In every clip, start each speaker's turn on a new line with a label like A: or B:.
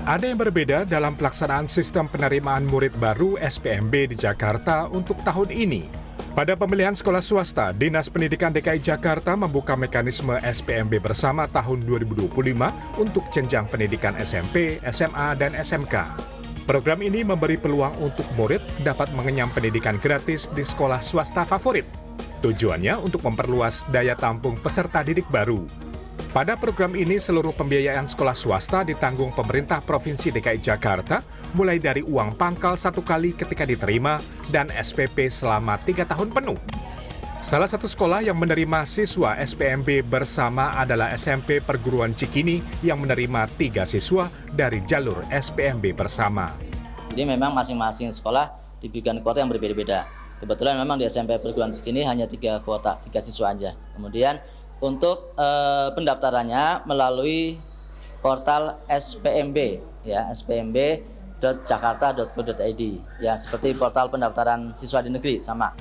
A: Ada yang berbeda dalam pelaksanaan sistem penerimaan murid baru SPMB di Jakarta untuk tahun ini. Pada pemilihan sekolah swasta, Dinas Pendidikan DKI Jakarta membuka mekanisme SPMB bersama tahun 2025 untuk jenjang pendidikan SMP, SMA, dan SMK. Program ini memberi peluang untuk murid dapat mengenyam pendidikan gratis di sekolah swasta favorit. Tujuannya untuk memperluas daya tampung peserta didik baru. Pada program ini, seluruh pembiayaan sekolah swasta ditanggung pemerintah Provinsi DKI Jakarta, mulai dari uang pangkal 1 kali ketika diterima dan SPP selama 3 tahun penuh. Salah satu sekolah yang menerima siswa SPMB bersama adalah SMP Perguruan Cikini yang menerima 3 siswa dari jalur SPMB bersama.
B: Jadi memang masing-masing sekolah diberikan kuota yang berbeda-beda. Kebetulan memang di SMP Perguruan Cikini hanya 3 kuota, 3 siswa aja. Kemudian untuk pendaftarannya melalui portal SPMB, ya spmb.jakarta.go.id, ya seperti portal pendaftaran siswa di negeri sama.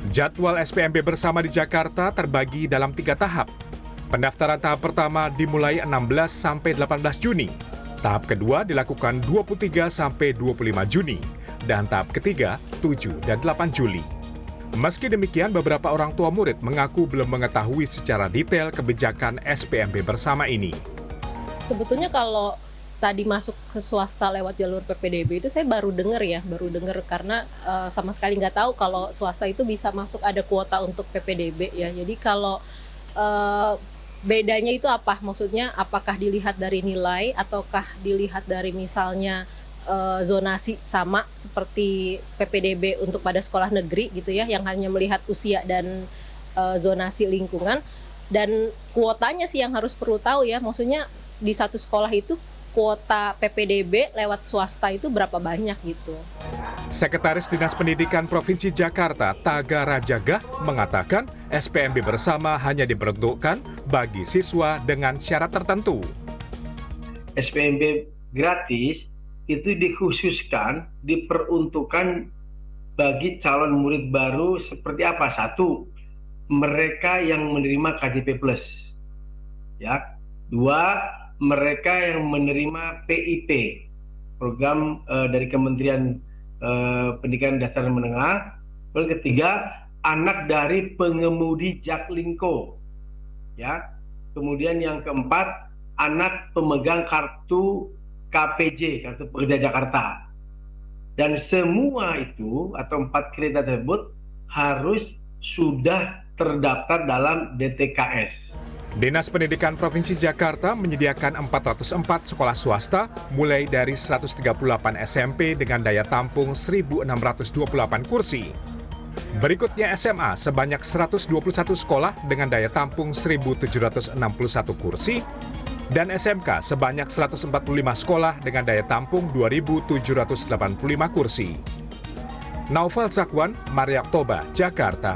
A: Jadwal SPMB bersama di Jakarta terbagi dalam 3 tahap. Pendaftaran tahap pertama dimulai 16 sampai 18 Juni. Tahap kedua dilakukan 23 sampai 25 Juni dan tahap ketiga 7 dan 8 Juli. Meski demikian, beberapa orang tua murid mengaku belum mengetahui secara detail kebijakan SPMB bersama ini.
C: Sebetulnya kalau tadi masuk ke swasta lewat jalur PPDB itu saya baru dengar karena sama sekali nggak tahu kalau swasta itu bisa masuk ada kuota untuk PPDB ya. Jadi kalau bedanya itu apa? Maksudnya apakah dilihat dari nilai ataukah dilihat dari misalnya zonasi sama seperti PPDB untuk pada sekolah negeri gitu ya, yang hanya melihat usia dan zonasi lingkungan, dan kuotanya sih yang harus perlu tahu ya, maksudnya di satu sekolah itu kuota PPDB lewat swasta itu berapa banyak gitu.
A: Sekretaris Dinas Pendidikan Provinsi Jakarta, Taga Rajagah, mengatakan SPMB bersama hanya diperuntukkan bagi siswa dengan syarat tertentu.
D: SPMB gratis itu dikhususkan, diperuntukkan bagi calon murid baru seperti apa? 1, mereka yang menerima KJP+. Ya. 2, mereka yang menerima PIP, program dari Kementerian Pendidikan Dasar dan Menengah. Lalu ketiga, anak dari pengemudi Jaklingko. Ya. Kemudian yang keempat, anak pemegang kartu KPJ, Kartu Pekerja Jakarta. Dan semua itu atau 4 kriteria tersebut harus sudah terdaftar dalam DTKS.
A: Dinas Pendidikan Provinsi Jakarta menyediakan 404 sekolah swasta mulai dari 138 SMP dengan daya tampung 1.628 kursi. Berikutnya SMA sebanyak 121 sekolah dengan daya tampung 1.761 kursi, dan SMK sebanyak 145 sekolah dengan daya tampung 2.785 kursi. Naufal Zakwan, Maria Oktober, Jakarta.